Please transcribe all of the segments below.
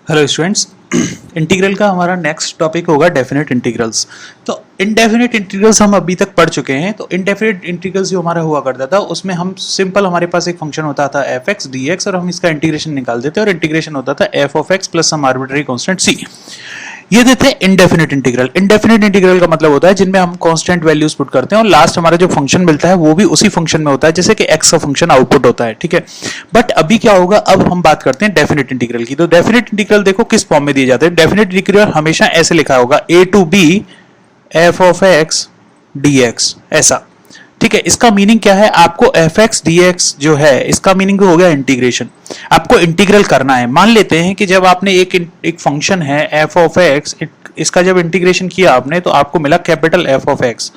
Hello students. Integral का हमारा next topic होगा डेफिनेट इंटीग्रल्स। तो इनडेफिनेट इंटीग्रल्स हम अभी तक पढ़ चुके हैं। तो इनडेफिनेट इंटीग्रल्स जो हमारा हुआ करता था उसमें हम सिंपल हमारे पास एक फंक्शन होता था एफ एक्स डी एक्स और हम इसका इंटीग्रेशन निकाल देते और इंटीग्रेशन होता था F of X plus some arbitrary constant C. ये देते हैं इनडेफिनेट इंटीग्रल। इनडेफिनेट इंटीग्रल का मतलब होता है जिनमें हम कांस्टेंट वैल्यूज पुट करते हैं और लास्ट हमारा जो फंक्शन मिलता है वो भी उसी फंक्शन में होता है, जैसे कि एक्स का फंक्शन आउटपुट होता है। ठीक है, बट अभी क्या होगा, अब हम बात करते हैं डेफिनेट इंटीग्रल की। तो डेफिनेट इंटीग्रल देखो किस फॉर्म में दिए जाते हैं। डेफिनेट इंटीग्रल हमेशा ऐसे लिखा होगा A to B F of X D X, ऐसा। ठीक है, इसका मीनिंग क्या है, आपको एफ एक्स डी एक्स जो है इसका मीनिंग हो गया इंटीग्रेशन। आपको इंटीग्रल करना है। मान लेते हैं कि जब आपने एक फंक्शन है एफ ऑफ एक्स, इसका जब इंटीग्रेशन किया आपने तो आपको मिला capital F of X,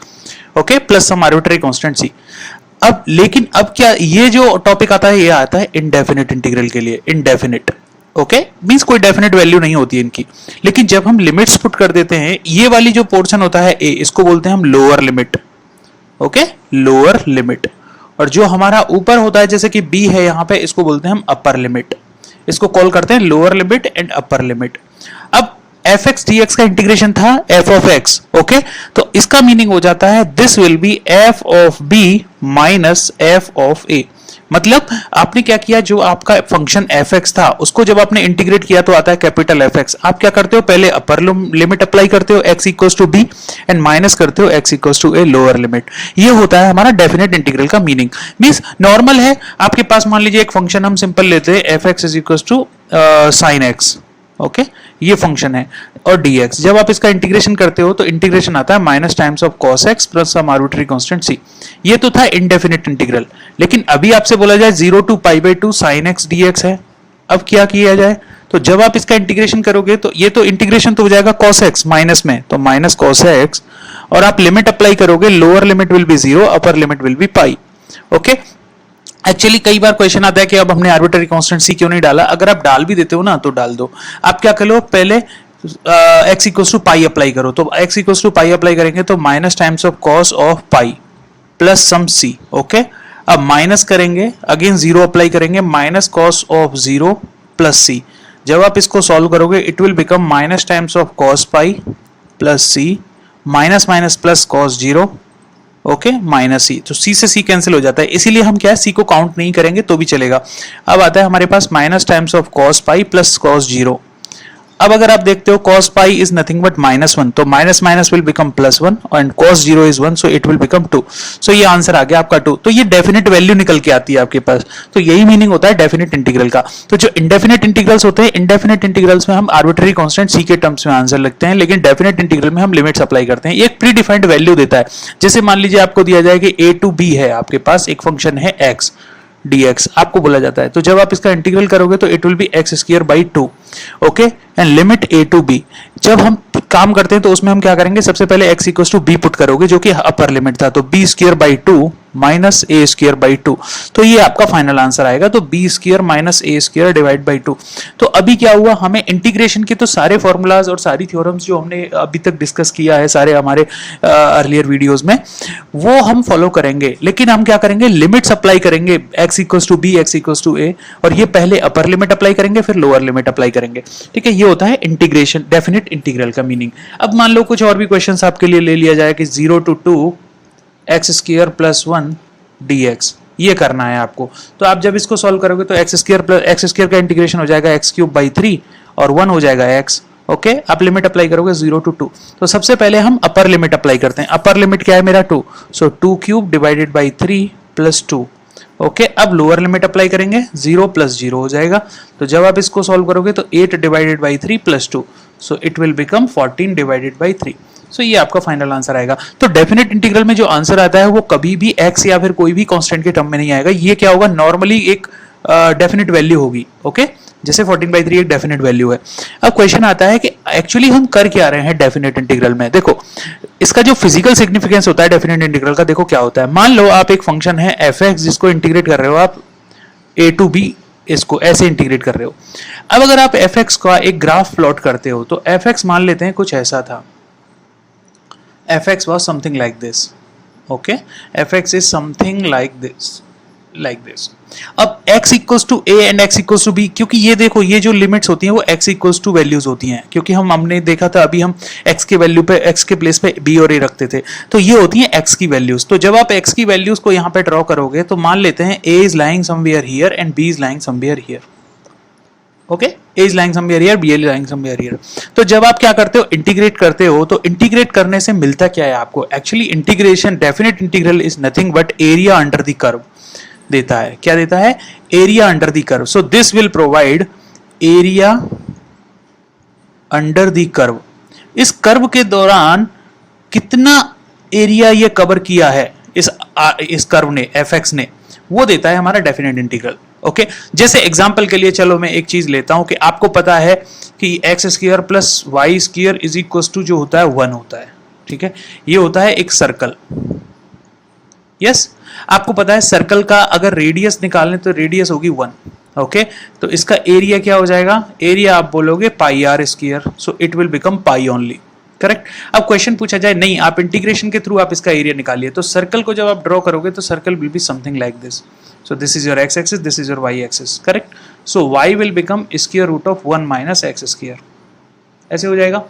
okay, plus some arbitrary constant C. अब लेकिन अब क्या, ये जो टॉपिक आता है ये आता है इनडेफिनेट इंटीग्रल के लिए। इनडेफिनेट ओके मींस कोई डेफिनेट वैल्यू नहीं होती है इनकी। लेकिन जब हम लिमिट्स पुट कर देते हैं, ये वाली जो पोर्शन होता है ए, इसको बोलते हैं हम lower limit. Okay, lower limit. और जो हमारा ऊपर होता है जैसे कि बी है यहां पे, इसको बोलते हैं हम अपर लिमिट। इसको कॉल करते हैं lower limit and upper limit. अब एफ एक्स डी एक्स का इंटीग्रेशन था एफ ऑफ एक्स, ओके, तो इसका मीनिंग हो जाता है this will be F of B minus F of A. मतलब आपने क्या किया, जो आपका फंक्शन एफ एक्स था उसको जब आपने इंटीग्रेट किया तो आता है कैपिटल एफ एक्स। आप क्या करते हो, पहले अपर लिमिट अप्लाई करते हो x equals to b and minus करते हो x equals to a lower limit. ये होता है हमारा डेफिनेट इंटीग्रल का मीनिंग। मींस नॉर्मल है आपके पास, मान लीजिए एक फंक्शन हम सिंपल लेते हैं f x is equals to sine x, okay, ये फंक्शन है। और dx जब आप इसका इंटीग्रेशन करते हो तो इंटीग्रेशन आता है minus times of cos x plus some arbitrary constant c। ये तो था इनडेफिनेट इंटीग्रल। लेकिन अभी आपसे बोला जाए 0 to pi by 2 sin x dx है। अब क्या किया जाए, तो जब आप इसका इंटीग्रेशन करोगे तो ये तो इंटीग्रेशन तो हो जाएगा cos x माइनस में, तो माइनस cos x, और आप लिमिट अप्लाई करोगे, lower limit will be 0, upper limit will be pi. Okay, actually कई बार क्वेश्चन आता है कि अब हमने आर्बिट्ररी कांस्टेंट सी क्यों नहीं डाला। अगर आप डाल भी देते हो ना तो डाल दो। आप क्या करो, पहले X equals to pi apply करो। तो X equals to pi apply करेंगे तो minus times of cos of pi plus some C, okay. अब माइनस करेंगे, अगेन जीरो अप्लाई करेंगे, minus cos of zero plus C. जब आप इसको सॉल्व करोगे it will become minus times of cos pi plus C, minus minus plus cos zero, okay, minus C. तो C से सी cancel हो जाता है, इसीलिए हम क्या है सी को काउंट नहीं करेंगे तो भी चलेगा। अब आता है हमारे पास minus times of cos pi plus cos zero. अब अगर आप देखते हो cos pi is nothing but -1, तो minus minus will become +1 and cos 0 is 1, so it will become 2। So ये आंसर आ गया आपका 2। तो ये डेफिनेट वैल्यू निकल के आती है आपके पास। तो यही मीनिंग होता है डेफिनेट इंटीग्रल का। तो जो इंडेफिनेट इंटीग्रल्स होते हैं, इंडेफिनेट इंटीग्रल्स में हम आर्बिट्ररी कांस्टेंट सी के टर्म्स में आंसर लिखते हैं, लेकिन डेफिनेट इंटीग्रल में हम लिमिट्स अप्लाई करते हैं। एक प्री डिफाइंड वैल्यू देता है। जैसे मान लीजिए आपको दिया जाए कि a टू b है, आपके पास एक फंक्शन है x dx, आपको बोला जाता है। तो जब आप इसका इंटीग्रल करोगे तो it will be x square by 2, okay, and limit a to b। जब हम काम करते हैं तो उसमें हम क्या करेंगे, सबसे पहले x equals to b put करोगे जो कि अपर लिमिट था, तो b square by 2 minus a square by 2। तो ये आपका फाइनल आंसर आएगा। तो b square minus a square divide by 2। तो अभी क्या हुआ, हमें इंटीग्रेशन के तो सारे फॉर्मूलाज और सारी थ्योरम्स जो हमने अभी तक डिस्कस किया है सारे हमारे अर्लियर वीडियोस में, वो हम फॉलो करेंगे। लेकिन हम क्या करेंगे, लिमिट्स अप्लाई करेंगे, x equals to b, x equals to a, और ये पहले अपर लिमिट अप्लाई करेंगे फिर लोअर लिमिट अप्लाई करेंगे। ठीक है, ये होता है इंटीग्रेशन, डेफिनेट इंटीग्रल का मीनिंग। अब मान लो कुछ और भी क्वेश्चंस आपके लिए ले लिया जाए कि 0 to 2 x square plus 1 dx, ये करना है आपको। तो आप जब इसको सॉल्व करोगे तो एक्स स्क्वायर का इंटीग्रेशन हो जाएगा एक्स क्यूब बाई 3 और 1 हो जाएगा x, ओके। आप लिमिट अप्लाई करोगे 0 टू 2। तो सबसे पहले हम अपर लिमिट अप्लाई करते हैं। अपर लिमिट क्या है मेरा 2, सो 2 cube divided by 3 plus 2, okay. अब लोअर लिमिट अप्लाई करेंगे, 0 प्लस 0 हो जाएगा। तो जब आप इसको सॉल्व करोगे तो 8 divided by 3 plus 2, so it will become 14 divided by 3। सो ये आपका फाइनल आंसर आएगा। तो डेफिनेट इंटीग्रल में जो आंसर आता है वो कभी भी x या फिर कोई भी कांस्टेंट के टर्म में नहीं आएगा। ये क्या होगा, नॉर्मली एक डेफिनेट वैल्यू होगी, ओके, जैसे 14/3 एक डेफिनेट वैल्यू है। अब क्वेश्चन आता है कि एक्चुअली हम कर क्या रहे हैं डेफिनेट इंटीग्रल में। देखो इसका जो फिजिकल सिग्निफिकेंस होता है डेफिनेट इंटीग्रल का, देखो क्या होता है। मान लो आप एक फंक्शन है एफ एक्स जिसको इंटीग्रेट कर रहे हो आप a टू b, इसको ऐसे इंटीग्रेट कर रहे हो। अब अगर आप एफ एक्स का एक ग्राफ प्लॉट करते हो तो एफ एक्स मान लेते हैं कुछ ऐसा था, f x was something like this, okay, f x is something like this, like this. अब x equals to a and x equals to b, क्योंकि ये देखो ये जो लिमिट्स होती हैं वो x इक्वल्स टू वैल्यूज होती हैं, क्योंकि हमने देखा था अभी हम x के वैल्यू पे x के प्लेस पे b और a रखते थे, तो ये होती हैं x की वैल्यूज। तो जब आप x की वैल्यूज को यहाँ पे ड्रॉ करोगे तो मान लेते हैं a is lying somewhere here and b is lying somewhere here. Okay, a is lying somewhere here, b is lying somewhere here. तो जब आप क्या करते हो, इंटीग्रेट करते हो, तो इंटीग्रेट करने से मिलता क्या है आपको? Actually integration, definite integral is nothing but area under the curve देता है। क्या देता है? Area under the curve. So this will provide area under the curve. इस कर्व के दौरान कितना एरिया ये कवर किया है इस कर्व ने, fx ने, वो देता है हमारा डेफिनेट इंटीग्रल। ओके, जैसे एग्जांपल के लिए चलो मैं एक चीज लेता हूं कि आपको पता है कि x square plus y square is equal to जो होता है 1 होता है। ठीक है, ये होता है एक सर्कल। यस, आपको पता है सर्कल का अगर रेडियस निकालें तो रेडियस होगी 1। ओके, तो इसका एरिया क्या हो जाएगा? एरिया आप बोलोगे pi R square, so it will become pi only. Correct. अब क्वेश्चन पूछा जाए नहीं, आप इंटीग्रेशन के थ्रू आप इसका एरिया निकालिए, तो सर्कल को जब आप ड्रॉ करोगे तो circle will be something like this. So this is your x axis, this is your y axis. Correct. So y will become square root of 1 minus x square, ऐसे हो जाएगा।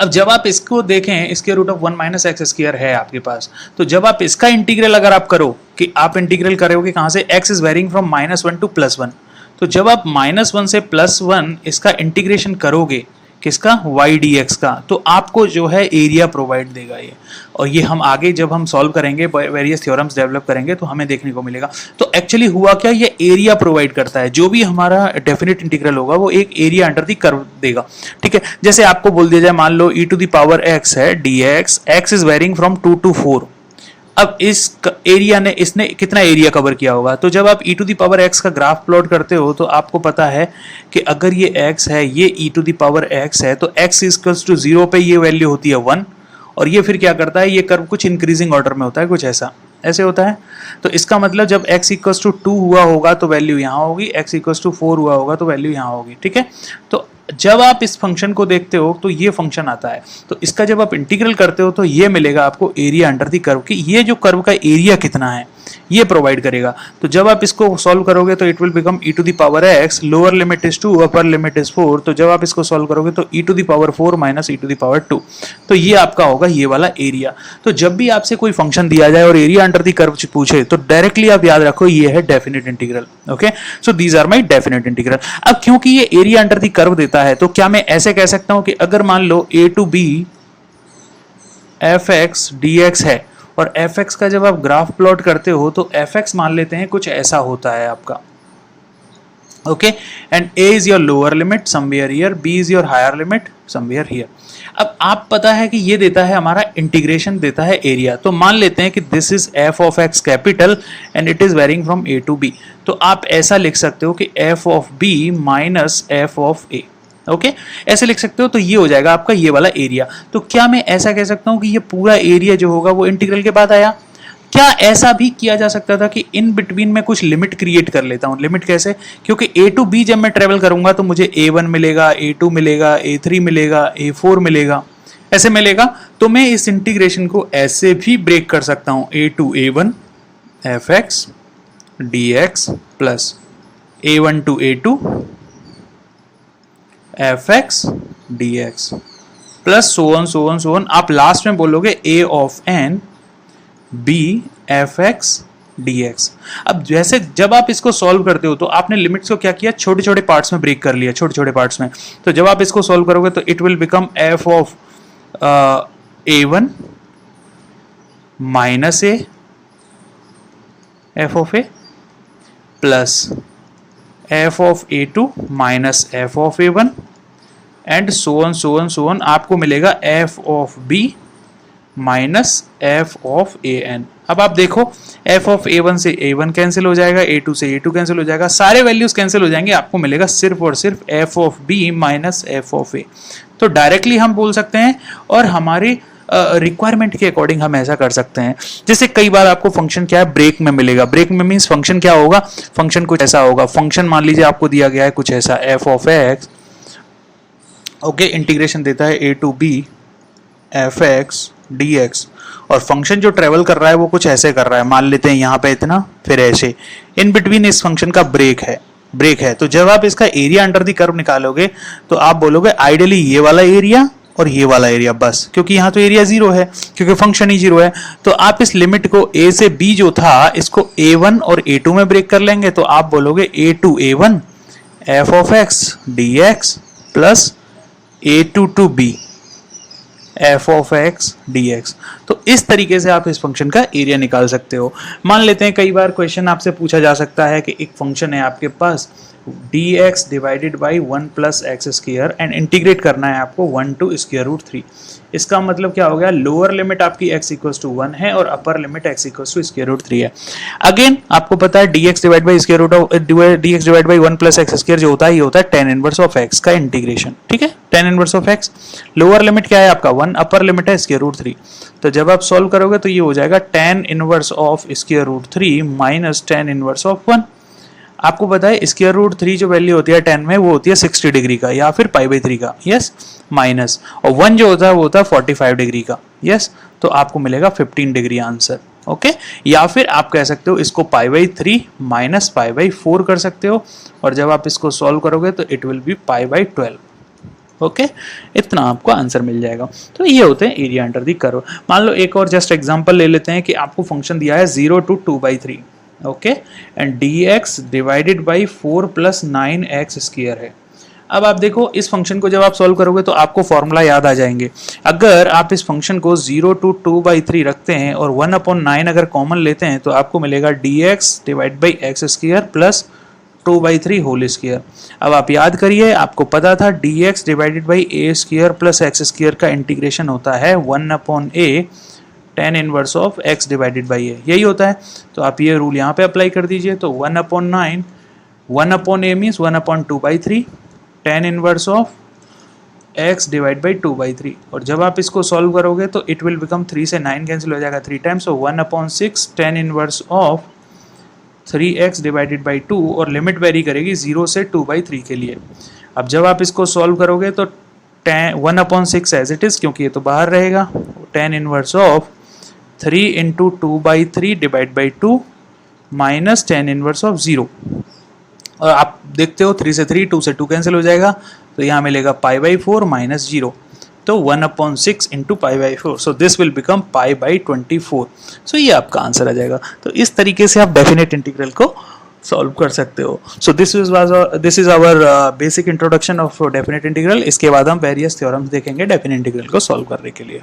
अब जब आप इसको देखें, square root of 1 minus x square है आपके पास, तो जब आप इसका इंटीग्रल अगर आप करो कि आप इंटीग्रल करोगे कहां से? x is varying from -1 to +1, तो जब आप -1 से +1 इसका इंटीग्रेशन करोगे किसका? y dx का, तो आपको जो है एरिया प्रोवाइड देगा ये। और ये हम आगे जब हम सॉल्व करेंगे, वेरियस थ्योरम्स डेवलप करेंगे, तो हमें देखने को मिलेगा। तो एक्चुअली हुआ क्या, ये एरिया प्रोवाइड करता है। जो भी हमारा डेफिनेट इंटीग्रल होगा वो एक एरिया अंडर द कर्व देगा। ठीक है, जैसे आपको बोल दिया जाए, मान लो e to the power x है dx, x is varying from 2 to 4। अब इस एरिया ने, इसने कितना एरिया कवर किया होगा? तो जब आप e to the power x का ग्राफ प्लॉट करते हो तो आपको पता है कि अगर ये x है, ये e to the power x है, तो x इक्वल्स टू 0 पे ये वैल्यू होती है 1, और ये फिर क्या करता है, ये कर्व कुछ इंक्रीजिंग ऑर्डर में होता है, कुछ ऐसा ऐसे होता है। तो इसका मतलब जब x इक्वल्स टू 2 हुआ होगा तो वैल्यू यहाँ होगी, x इक्वल्स टू 4 हुआ होगा तो वैल्यू यहाँ होगी। ठीक है, तो जब आप इस फंक्शन को देखते हो तो ये फंक्शन आता है, तो इसका जब आप इंटीग्रल करते हो तो ये मिलेगा आपको एरिया अंडर द कर्व की। ये जो कर्व का एरिया कितना है ये प्रोवाइड करेगा। तो जब आप इसको सॉल्व करोगे तो it will become e to the power x, lower limit is 2, upper limit is 4। तो जब आप इसको सॉल्व करोगे तो e to the power 4 minus e to the power 2, तो ये आपका होगा ये वाला एरिया। तो जब भी आपसे कोई फंक्शन दिया जाए और एरिया अंडर द कर्व पूछे तो डायरेक्टली आप याद रखो ये है definite integral. Okay, so these are my definite integral. अब क्योंकि ये एरिया अंडर द कर्व देता है, तो क्या मैं ऐसे कह सकता हूं कि अगर मान लो a to b fx dx है, और fx का जब आप ग्राफ प्लॉट करते हो तो fx मान लेते हैं कुछ ऐसा होता है आपका। Okay, and a is your lower limit somewhere here, b is your higher limit somewhere here. अब आप पता है कि ये देता है हमारा इंटीग्रेशन, देता है एरिया। तो मान लेते हैं कि this is f of x capital and it is varying from a to b। तो आप ऐसा लिख सकते हो कि f of b minus f of a। Okay, ऐसे लिख सकते हो। तो ये हो जाएगा आपका ये वाला एरिया। तो क्या मैं ऐसा कह सकता हूं कि ये पूरा एरिया जो होगा वो इंटीग्रल के बाद आया? क्या ऐसा भी किया जा सकता था कि इन बिटवीन में कुछ लिमिट क्रिएट कर लेता हूं? लिमिट कैसे? क्योंकि a टू b जब मैं ट्रेवल करूंगा तो मुझे a1 मिलेगा, a2 मिलेगा, a3 मिलेगा, a4 मिलेगा, ऐसे मिलेगा। तो मैं इस इंटीग्रेशन को ऐसे भी ब्रेक कर सकता हूं, a to a1 fx dx plus a1 to a2 fx dx plus so on. आप लास्ट में बोलोगे a of n b fx dx। अब जैसे जब आप इसको सॉल्व करते हो तो आपने लिमिट्स को क्या किया, छोटे छोटे पार्ट्स में ब्रेक कर लिया, छोटे छोटे पार्ट्स में। तो जब आप इसको सॉल्व करोगे तो it will become f of a1 minus a f of a plus f of a2 minus f of a1 and so on. आपको मिलेगा f of b minus f of an। अब आप देखो f ऑफ a1 से a1 cancel हो जाएगा, a2 से a2 cancel हो जाएगा, सारे वैल्यूज कैंसिल हो जाएंगे, आपको मिलेगा सिर्फ और सिर्फ f of b minus f of a। तो डायरेक्टली हम बोल सकते हैं और हमारी रिक्वायरमेंट के अकॉर्डिंग हम ऐसा कर सकते हैं। जैसे कई बार आपको फंक्शन क्या है, ब्रेक में मिलेगा। ब्रेक में मींस फंक्शन क्या होगा, फंक्शन कुछ ऐसा होगा। फंक्शन मान लीजिए आपको दिया गया है कुछ ऐसा f of x। Okay, integration देता है a to b fx dx, और फंक्शन जो ट्रेवल कर रहा है वो कुछ ऐसे कर रहा है, मान लेते हैं यहाँ पे इतना, फिर ऐसे, इन बिटवीन इस फंक्शन का ब्रेक है। तो जब आप इसका एरिया अंडर द कर्व निकालोगे तो आप बोलोगे आइडियली ये वाला एरिया और ये वाला एरिया बस, क्योंकि यहाँ तो एरिया जीरो है, क्योंकि फंक्शन ही जीरो है। तो आप इस लिमिट को a से b जो था इसको a1 और a2 में ब्रेक कर लेंगे, तो आप बोलोगे a2 a1 f of x dx plus a2 to b f of x dx। तो इस तरीके से आप इस फंक्शन का एरिया निकाल सकते हो। मान लेते हैं कई बार क्वेश्चन आपसे पूछा जा सकता है कि एक फंक्शन है आपके पास dx divided by 1 plus x square and integrate करना है आपको 1 टू स्क्वायर रूट 3। इसका मतलब क्या हो गया, लोअर लिमिट आपकी x इक्वल्स टू 1 है और upper limit x equals to square root 3 है। अगेन आपको पता है dx divide by square root of dx divide by 1 plus x square जो होता है ये होता है tan इनवर्स ऑफ x का इंटीग्रेशन, ठीक है, tan inverse of x। Lower limit क्या है आपका 1, अपर लिमिट है स्क्वायर रूट 3। तो जब आप सॉल्व करोगे तो ये हो जाएगा tan inverse of square root 3 minus tan inverse of 1। आपको पता है स्क्वायर रूट 3 जो वैल्यू होती है 10 में वो होती है 60 डिग्री का या फिर π/3 का, यस, माइनस, और 1 जो होता है वो होता है 45 डिग्री का, यस। तो आपको मिलेगा 15 डिग्री आंसर, ओके। या फिर आप कह सकते हो इसको π/3 माइनस π/4 कर सकते हो, और जब आप इसको सॉल्व करोगे तो इट विल बी π/12, ओके। इतना आपको आंसर मिल जाएगा। तो ये होते हैं एरिया अंडर द कर्व। मान लो एक और जस्ट एग्जांपल ले लेते हैं कि आपको फंक्शन दिया है 0 to 2/3, okay, and dx divided by 4 plus 9x square है। अब आप देखो इस फंक्शन को जब आप सॉल्व करोगे तो आपको फॉर्मूला याद आ जाएंगे। अगर आप इस फंक्शन को 0 to 2/3 रखते हैं और 1/9 अगर कॉमन लेते हैं तो आपको मिलेगा dx divide by x square plus 2/3 whole square. अब आप याद करिए, आपको पता था dx divided by a square plus x square का इंटीग्रेशन होता है 1/a tan inverse of x divided by a, यही होता है। तो आप ये रूल यहाँ पे अप्लाई कर दीजिए, तो 1/9 1/a means 1/2/3 tan inverse of x divide by 2/3, और जब आप इसको सॉल्व करोगे तो इट विल बिकम 3 से 9 कैंसिल हो जाएगा 3 times, so 1/6 tan inverse of 3x divided by 2, और लिमिट वेरी करेगी 0 से 2/3 के लिए। अब जब आप इसको सॉल्व करोगे तो 1/6 एज इट इज, क्योंकि ये तो बाहर रहेगा, tan inverse of 3 into 2/3 divide by 2 minus tan inverse of 0, और आप देखते हो 3 से 3, 2 से 2 कैंसिल हो जाएगा, तो यहाँ मिलेगा π/4 माइनस 0, तो 1/6 into π/4, so this will become π/24। सो ये आपका आंसर आ जाएगा। तो इस तरीके से आप डेफिनेट इंटीग्रल को सॉल्व कर सकते हो। So this is our basic introduction of definite integral. इसके बाद हम वेरियस थ्योरम्स देखेंगे डेफिनेट इंटीग्रल को सॉल्व करने के लिए।